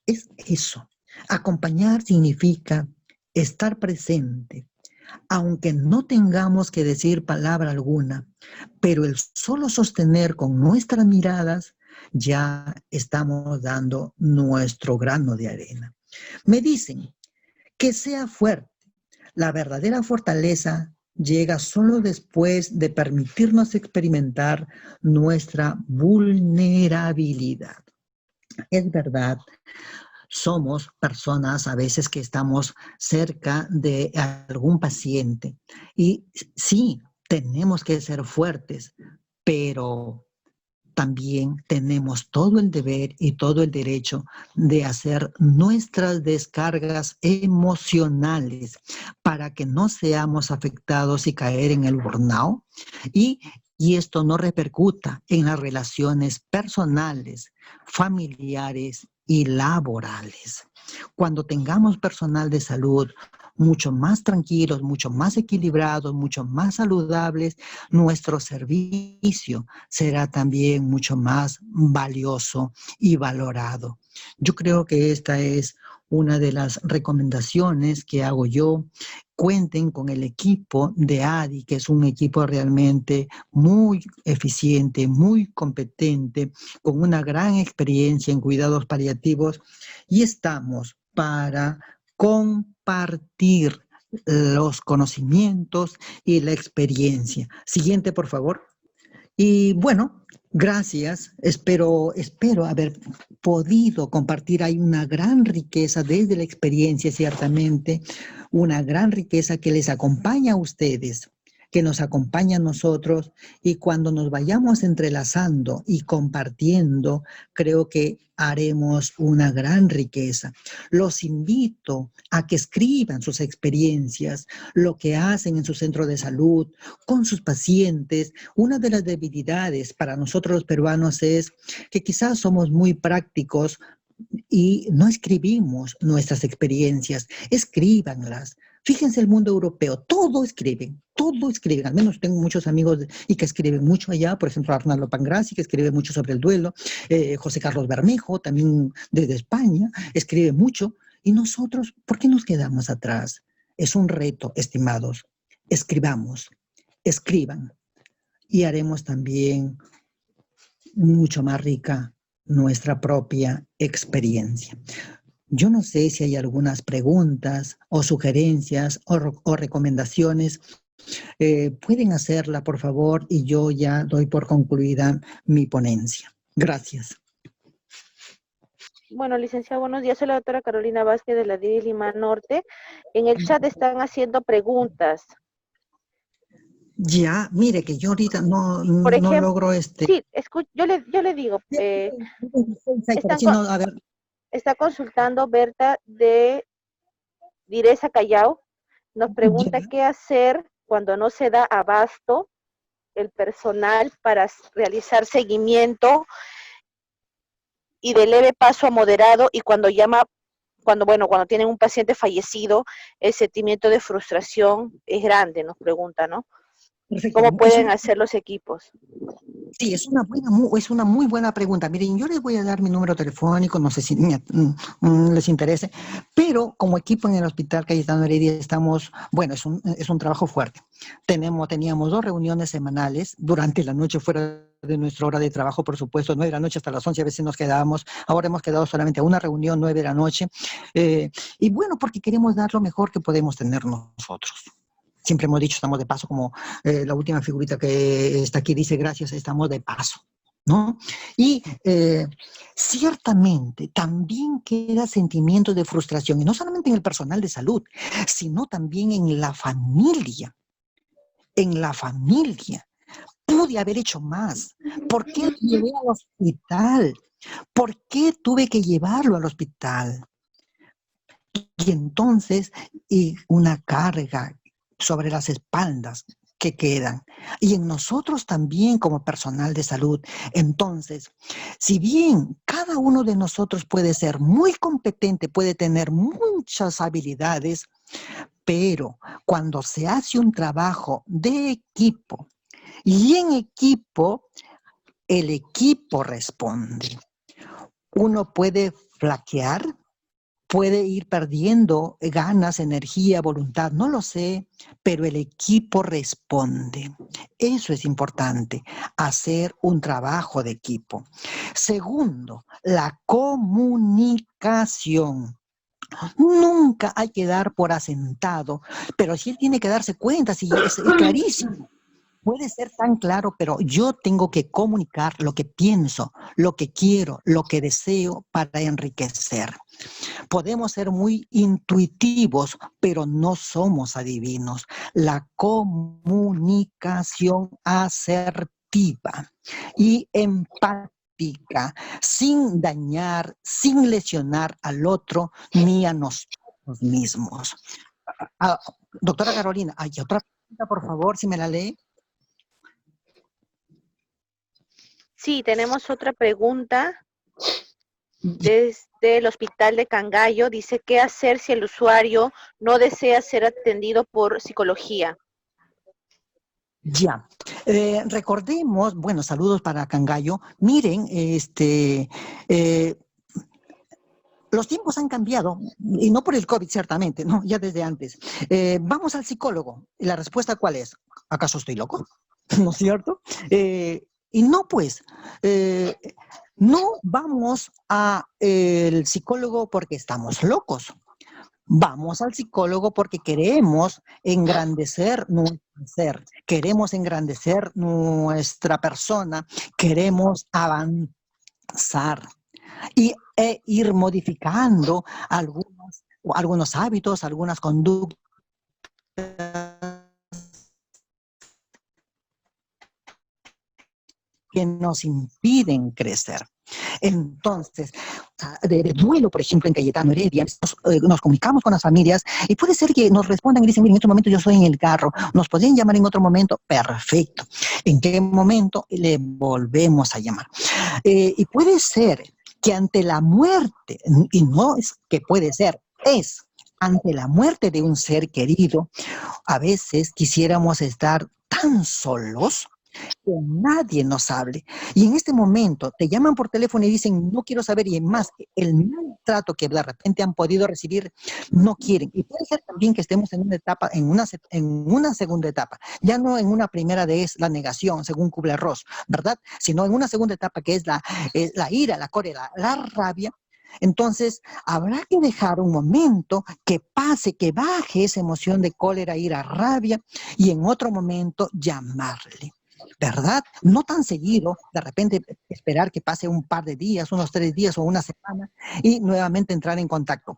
Es eso. Acompañar significa estar presente, aunque no tengamos que decir palabra alguna, pero el solo sostener con nuestras miradas, ya estamos dando nuestro grano de arena. Me dicen que sea fuerte. La verdadera fortaleza llega solo después de permitirnos experimentar nuestra vulnerabilidad. Es verdad, somos personas a veces que estamos cerca de algún paciente y sí, tenemos que ser fuertes, pero también tenemos todo el deber y todo el derecho de hacer nuestras descargas emocionales para que no seamos afectados y caer en el burnout y, y esto no repercuta en las relaciones personales, familiares y laborales. Cuando tengamos personal de salud mucho más tranquilos, mucho más equilibrados, mucho más saludables, nuestro servicio será también mucho más valioso y valorado. Yo creo que esta es una de las recomendaciones que hago yo. Cuenten con el equipo de ADI, que es un equipo realmente muy eficiente, muy competente, con una gran experiencia en cuidados paliativos y estamos para compartir los conocimientos y la experiencia. Siguiente, por favor. Y bueno, gracias. Espero haber podido compartir. Hay una gran riqueza desde la experiencia, ciertamente, una gran riqueza que les acompaña a ustedes, que nos acompaña a nosotros, y cuando nos vayamos entrelazando y compartiendo, creo que haremos una gran riqueza. Los invito a que escriban sus experiencias, lo que hacen en su centro de salud, con sus pacientes. Una de las debilidades para nosotros los peruanos es que quizás somos muy prácticos y no escribimos nuestras experiencias, escríbanlas. Fíjense el mundo europeo, todo escriben, al menos tengo muchos amigos y que escriben mucho allá, por ejemplo Arnaldo Pangraci, que escribe mucho sobre el duelo, José Carlos Bermejo, también desde España, escribe mucho, y nosotros, ¿por qué nos quedamos atrás? Es un reto, estimados, escribamos, escriban, y haremos también mucho más rica nuestra propia experiencia. Yo no sé si hay algunas preguntas o sugerencias o recomendaciones. Pueden hacerla, por favor, y yo ya doy por concluida mi ponencia. Gracias. Bueno, licenciada, buenos días. Soy la doctora Carolina Vázquez de la DIRI Lima Norte. En el chat están haciendo preguntas. Ya, mire que yo ahorita no Por ejemplo, logro sí, yo le digo, está consultando Berta de Direza Callao. Nos pregunta qué hacer cuando no se da abasto el personal para realizar seguimiento y de leve paso a moderado, y cuando tienen un paciente fallecido, el sentimiento de frustración es grande, nos pregunta, ¿no? Perfecto. ¿Cómo pueden hacer los equipos? Sí, es una muy buena pregunta. Miren, yo les voy a dar mi número telefónico, no sé si les interese, pero como equipo en el Hospital Cayetano Heredia estamos, bueno, es un trabajo fuerte. Teníamos 2 reuniones semanales durante la noche fuera de nuestra hora de trabajo, por supuesto, 9 de la noche hasta las 11, a veces nos quedábamos, ahora hemos quedado solamente a una reunión, 9 de la noche, y bueno, porque queremos dar lo mejor que podemos tener nosotros. Siempre hemos dicho, estamos de paso, como la última figurita que está aquí dice, gracias, estamos de paso, ¿no? Y ciertamente también queda sentimiento de frustración, y no solamente en el personal de salud, sino también en la familia. En la familia. Pude haber hecho más. ¿Por qué lo llevé al hospital? ¿Por qué tuve que llevarlo al hospital? Y entonces, una carga sobre las espaldas que quedan. Y en nosotros también como personal de salud. Entonces, si bien cada uno de nosotros puede ser muy competente, puede tener muchas habilidades, pero cuando se hace un trabajo de equipo y en equipo, el equipo responde. Uno puede flaquear, puede ir perdiendo ganas, energía, voluntad, no lo sé, pero el equipo responde. Eso es importante, hacer un trabajo de equipo. Segundo, la comunicación. Nunca hay que dar por asentado, pero sí él tiene que darse cuenta, si es clarísimo. Puede ser tan claro, pero yo tengo que comunicar lo que pienso, lo que quiero, lo que deseo para enriquecer. Podemos ser muy intuitivos, pero no somos adivinos. La comunicación asertiva y empática, sin dañar, sin lesionar al otro ni a nosotros mismos. Ah, doctora Carolina, hay otra pregunta, por favor, si me la lee. Sí, tenemos otra pregunta desde el hospital de Cangallo. Dice, ¿qué hacer si el usuario no desea ser atendido por psicología? Ya. Recordemos, bueno, saludos para Cangallo. Miren, los tiempos han cambiado, y no por el COVID, ciertamente, no, ya desde antes. Vamos al psicólogo. ¿Y la respuesta cuál es? ¿Acaso estoy loco? ¿No es cierto? Y no, pues, no vamos al psicólogo porque estamos locos. Vamos al psicólogo porque queremos engrandecer nuestro ser, queremos engrandecer nuestra persona, queremos avanzar e ir modificando algunos hábitos, algunas conductas que nos impiden crecer. Entonces, de duelo, por ejemplo, en Cayetano Heredia, nos comunicamos con las familias y puede ser que nos respondan y dicen, mire, en este momento yo estoy en el carro, nos podrían llamar en otro momento, perfecto. ¿En qué momento le volvemos a llamar? Y puede ser que ante la muerte, y no es que puede ser, es ante la muerte de un ser querido, a veces quisiéramos estar tan solos que nadie nos hable. Y en este momento te llaman por teléfono y dicen, no quiero saber, y más, el maltrato que de repente han podido recibir, no quieren. Y puede ser también que estemos en una etapa, en una segunda etapa, ya no en una primera de es la negación, según Kubler-Ross, ¿verdad? Sino en una segunda etapa que es la ira, la cólera, la rabia. Entonces, habrá que dejar un momento que pase, que baje esa emoción de cólera, ira, rabia, y en otro momento llamarle. ¿Verdad? No tan seguido, de repente esperar que pase un par de días, unos 3 días o una semana y nuevamente entrar en contacto.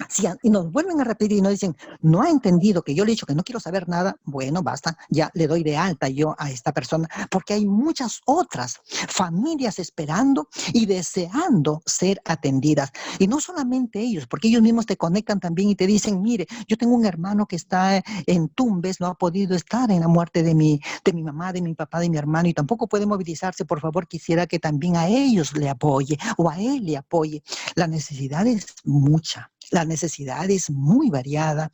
Sí, y nos vuelven a repetir y nos dicen, no ha entendido que yo le he dicho que no quiero saber nada, bueno, basta, ya le doy de alta yo a esta persona, porque hay muchas otras familias esperando y deseando ser atendidas. Y no solamente ellos, porque ellos mismos te conectan también y te dicen, mire, yo tengo un hermano que está en Tumbes, no ha podido estar en la muerte de mi mamá, de mi papá, de mi hermano, y tampoco puede movilizarse, por favor, quisiera que también a ellos le apoye o a él le apoye. La necesidad es mucha. La necesidad es muy variada,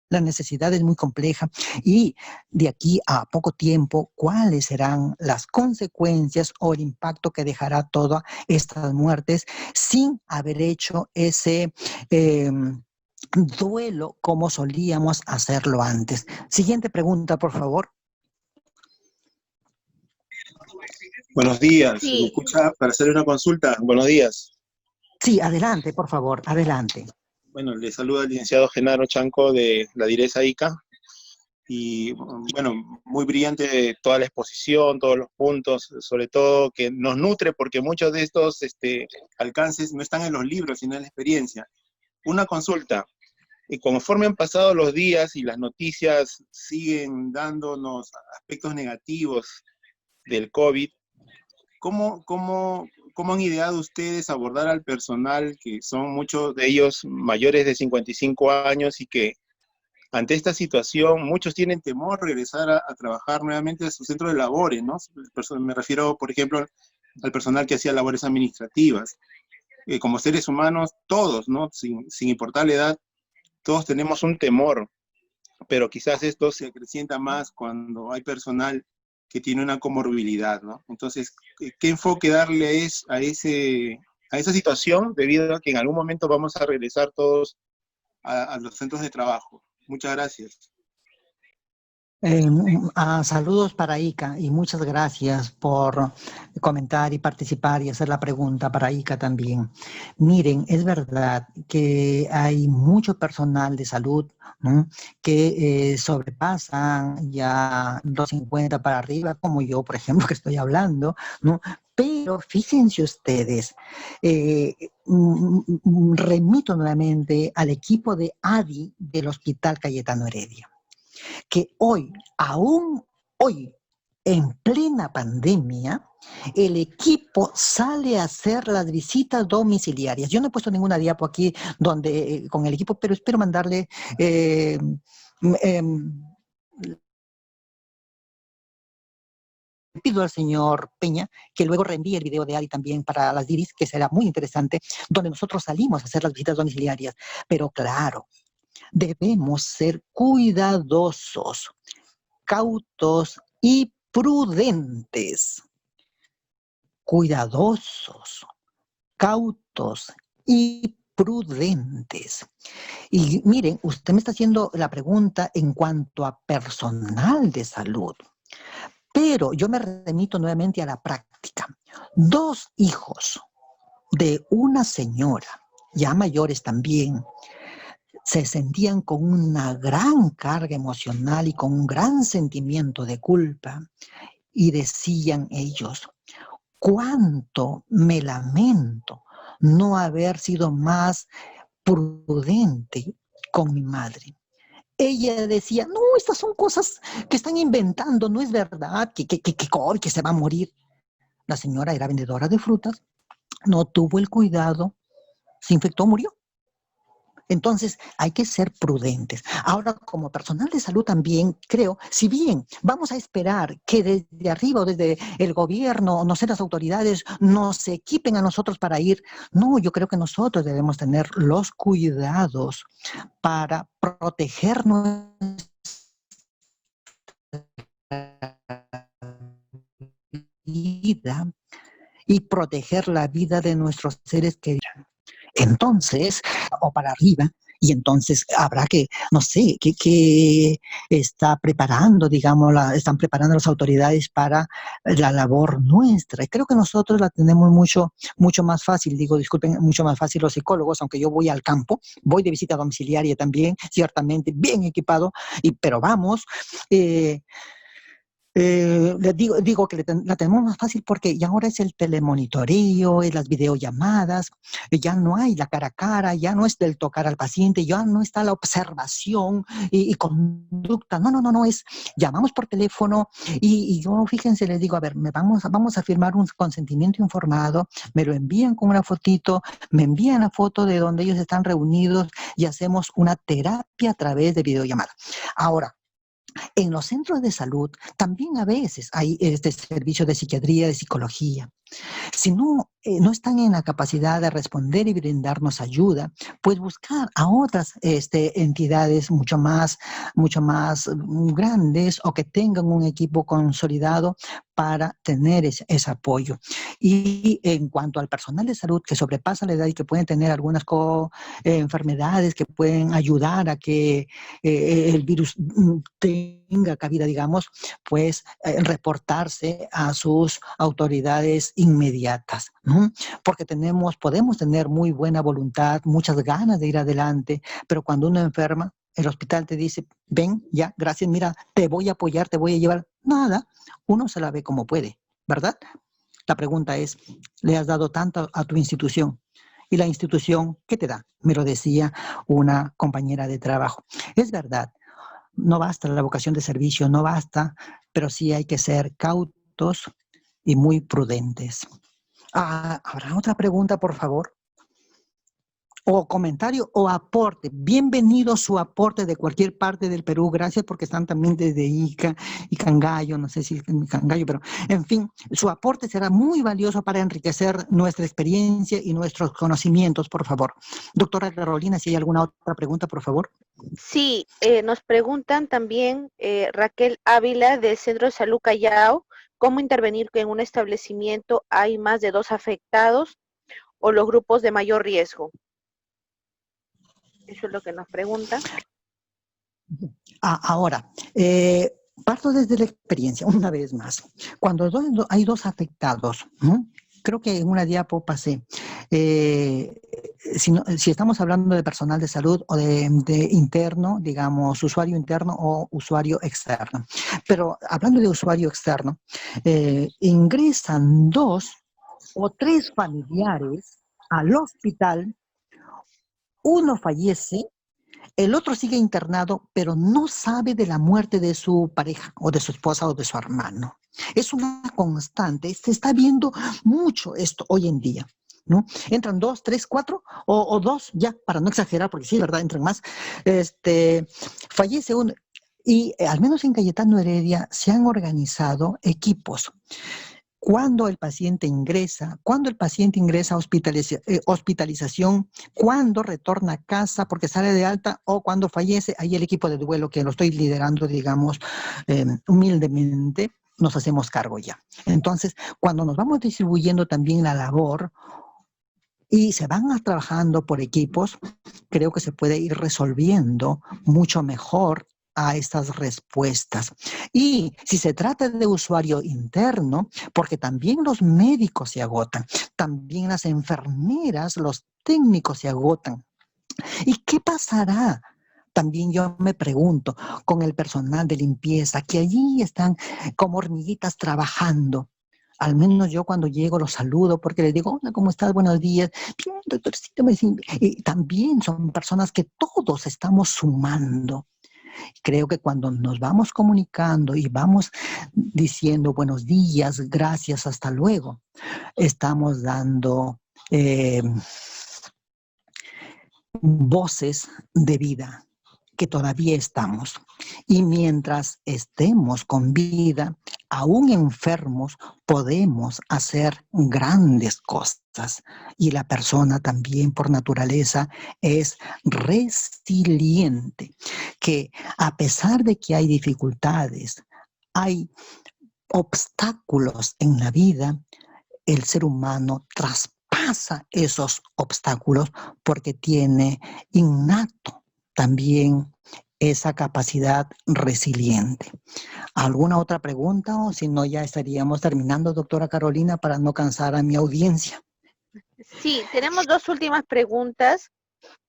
la necesidad es muy compleja y de aquí a poco tiempo, ¿cuáles serán las consecuencias o el impacto que dejará todas estas muertes sin haber hecho ese duelo como solíamos hacerlo antes? Siguiente pregunta, por favor. Buenos días, ¿me Sí, escucha para hacer una consulta? Buenos días. Sí, adelante, por favor, adelante. Bueno, le saluda el licenciado Genaro Chanco de la Direza ICA. Y bueno, muy brillante toda la exposición, todos los puntos, sobre todo que nos nutre porque muchos de estos alcances no están en los libros, sino en la experiencia. Una consulta, y conforme han pasado los días y las noticias siguen dándonos aspectos negativos del COVID, ¿cómo han ideado ustedes abordar al personal, que son muchos de ellos mayores de 55 años y que ante esta situación, muchos tienen temor regresar a trabajar nuevamente a su centro de labores, ¿no? Me refiero, por ejemplo, al personal que hacía labores administrativas. Como seres humanos, todos, ¿no? Sin importar la edad, todos tenemos un temor, pero quizás esto se acrecienta más cuando hay personal que tiene una comorbilidad, ¿no? Entonces, ¿qué enfoque darle a esa situación debido a que en algún momento vamos a regresar todos a los centros de trabajo? Muchas gracias. Saludos para Ica y muchas gracias por comentar y participar y hacer la pregunta para Ica también. Miren, es verdad que hay mucho personal de salud, ¿no?, que sobrepasan ya los 50 para arriba, como yo, por ejemplo, que estoy hablando, ¿no? Pero fíjense ustedes, remito nuevamente al equipo de ADI del Hospital Cayetano Heredia, que hoy, aún hoy, en plena pandemia, el equipo sale a hacer las visitas domiciliarias. Yo no he puesto ninguna diapo aquí donde, con el equipo, pero espero mandarle pido al señor Peña que luego reenvíe el video de Adi también para las DIRIS, que será muy interesante, donde nosotros salimos a hacer las visitas domiciliarias. Pero claro, debemos ser cuidadosos, cautos y prudentes. Cuidadosos, cautos y prudentes. Y miren, usted me está haciendo la pregunta en cuanto a personal de salud, pero yo me remito nuevamente a la práctica. 2 hijos de una señora, ya mayores también, se sentían con una gran carga emocional y con un gran sentimiento de culpa, y decían ellos: cuánto me lamento no haber sido más prudente con mi madre. Ella decía: no, estas son cosas que están inventando, no es verdad, que se va a morir. La señora era vendedora de frutas, no tuvo el cuidado, se infectó, murió. Entonces, hay que ser prudentes. Ahora, como personal de salud también, creo, si bien vamos a esperar que desde arriba o desde el gobierno, no sé, las autoridades nos equipen a nosotros para ir, no, yo creo que nosotros debemos tener los cuidados para proteger nuestra vida y proteger la vida de nuestros seres queridos. Entonces, o para arriba, y entonces habrá que, no sé, que está preparando, digamos, están preparando las autoridades para la labor nuestra. Y creo que nosotros la tenemos mucho más fácil, digo, disculpen, mucho más fácil los psicólogos, aunque yo voy al campo, voy de visita domiciliaria también, ciertamente bien equipado, pero vamos. Les digo que la tenemos más fácil porque ya ahora es el telemonitoreo, es las videollamadas, ya no hay la cara a cara, ya no es del tocar al paciente, ya no está la observación y conducta. No, es llamamos por teléfono y yo, fíjense, les digo, a ver, vamos a firmar un consentimiento informado, me lo envían con una fotito, me envían la foto de donde ellos están reunidos y hacemos una terapia a través de videollamada. Ahora, en los centros de salud también a veces hay este servicio de psiquiatría, de psicología. Si no están en la capacidad de responder y brindarnos ayuda, pues buscar a otras entidades mucho más grandes o que tengan un equipo consolidado para tener ese apoyo. Y en cuanto al personal de salud que sobrepasa la edad y que pueden tener algunas enfermedades que pueden ayudar a que el virus tenga cabida, digamos, pues reportarse a sus autoridades inmediatas, ¿no? Porque podemos tener muy buena voluntad, muchas ganas de ir adelante, pero cuando uno enferma, el hospital te dice: ven, ya, gracias, mira, te voy a apoyar, te voy a llevar. Nada, uno se la ve como puede, ¿verdad? La pregunta es: ¿le has dado tanto a tu institución? Y la institución, ¿qué te da? Me lo decía una compañera de trabajo. Es verdad, no basta la vocación de servicio, no basta, pero sí hay que ser cautos y muy prudentes. ¿Habrá otra pregunta, por favor? o comentario o aporte. Bienvenido su aporte de cualquier parte del Perú. Gracias porque están también desde Ica y Cangallo, no sé si Cangallo, pero en fin, su aporte será muy valioso para enriquecer nuestra experiencia y nuestros conocimientos, por favor. Doctora Carolina, si hay alguna otra pregunta, por favor. Sí, nos preguntan también Raquel Ávila del Centro de Salud Callao, ¿cómo intervenir que en un establecimiento hay más de 2 afectados o los grupos de mayor riesgo? Eso es lo que nos pregunta. Ahora, parto desde la experiencia, una vez más. Cuando hay dos afectados, ¿no? Creo que en una diapo pasé, si estamos hablando de personal de salud o de interno, digamos, usuario interno o usuario externo. Pero hablando de usuario externo, ingresan 2 o 3 familiares al hospital, uno fallece, el otro sigue internado, pero no sabe de la muerte de su pareja o de su esposa o de su hermano. Es una constante. Se está viendo mucho esto hoy en día, ¿no? Entran 2, 3, 4 o 2, ya, para no exagerar, porque sí, ¿verdad? Entran más. Fallece uno. Y al menos en Cayetano Heredia se han organizado equipos. Cuando el paciente ingresa a hospitalización, cuando retorna a casa porque sale de alta o cuando fallece, ahí el equipo de duelo que lo estoy liderando, digamos, humildemente, nos hacemos cargo ya. Entonces, cuando nos vamos distribuyendo también la labor y se van trabajando por equipos, creo que se puede ir resolviendo mucho mejor a estas respuestas. Y si se trata de usuario interno, porque también los médicos se agotan, también las enfermeras, los técnicos se agotan. ¿Y qué pasará? También yo me pregunto con el personal de limpieza, que allí están como hormiguitas trabajando. Al menos yo cuando llego los saludo porque les digo, hola, ¿cómo estás? Buenos días. Bien, doctorcito. Y también son personas que todos estamos sumando. Creo que cuando nos vamos comunicando y vamos diciendo buenos días, gracias, hasta luego, estamos dando voces de vida que todavía estamos. Y mientras estemos con vida, aún enfermos, podemos hacer grandes cosas. Y la persona también por naturaleza es resiliente, que a pesar de que hay dificultades, hay obstáculos en la vida, el ser humano traspasa esos obstáculos porque tiene innato también esa capacidad resiliente. ¿Alguna otra pregunta? O si no, ya estaríamos terminando, doctora Carolina, para no cansar a mi audiencia. Sí, tenemos 2 últimas preguntas.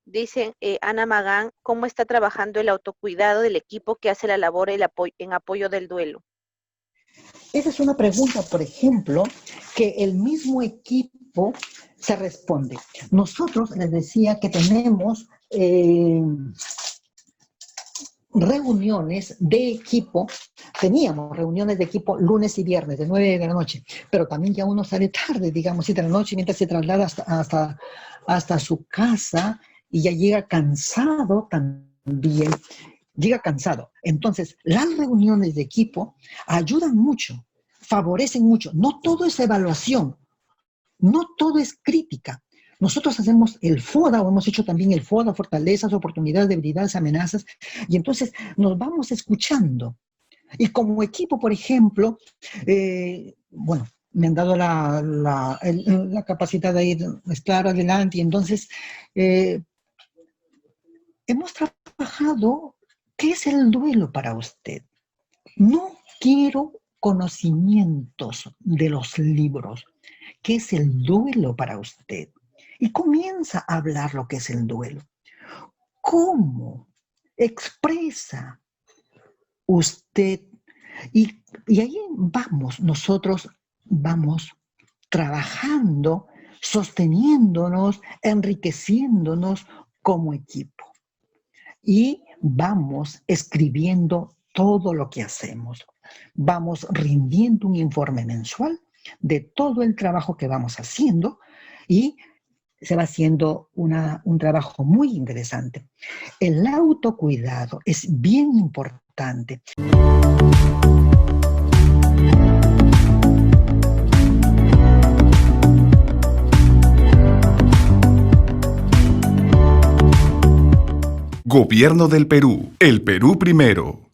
Dicen Ana Magán, ¿cómo está trabajando el autocuidado del equipo que hace la labor en apoyo del duelo? Esa es una pregunta, por ejemplo, que el mismo equipo se responde. Nosotros les decía que tenemos reuniones de equipo, teníamos reuniones de equipo lunes y viernes de 9 de la noche, pero también ya uno sale tarde, digamos, 7 de la noche, mientras se traslada hasta su casa y ya llega cansado también. Llega cansado. Entonces, las reuniones de equipo ayudan mucho, favorecen mucho. No todo es evaluación, no todo es crítica. Nosotros hacemos el FODA, o hemos hecho también el FODA, fortalezas, oportunidades, debilidades, amenazas, y entonces nos vamos escuchando. Y como equipo, por ejemplo, bueno, me han dado la capacidad de ir estar adelante, y entonces hemos trabajado. ¿Qué es el duelo para usted? No quiero conocimientos de los libros. ¿Qué es el duelo para usted? Y comienza a hablar lo que es el duelo. ¿Cómo expresa usted? Y ahí vamos, nosotros vamos trabajando, sosteniéndonos, enriqueciéndonos como equipo. Y vamos escribiendo todo lo que hacemos. Vamos rindiendo un informe mensual de todo el trabajo que vamos haciendo y se va haciendo un trabajo muy interesante. El autocuidado es bien importante. Gobierno del Perú. El Perú primero.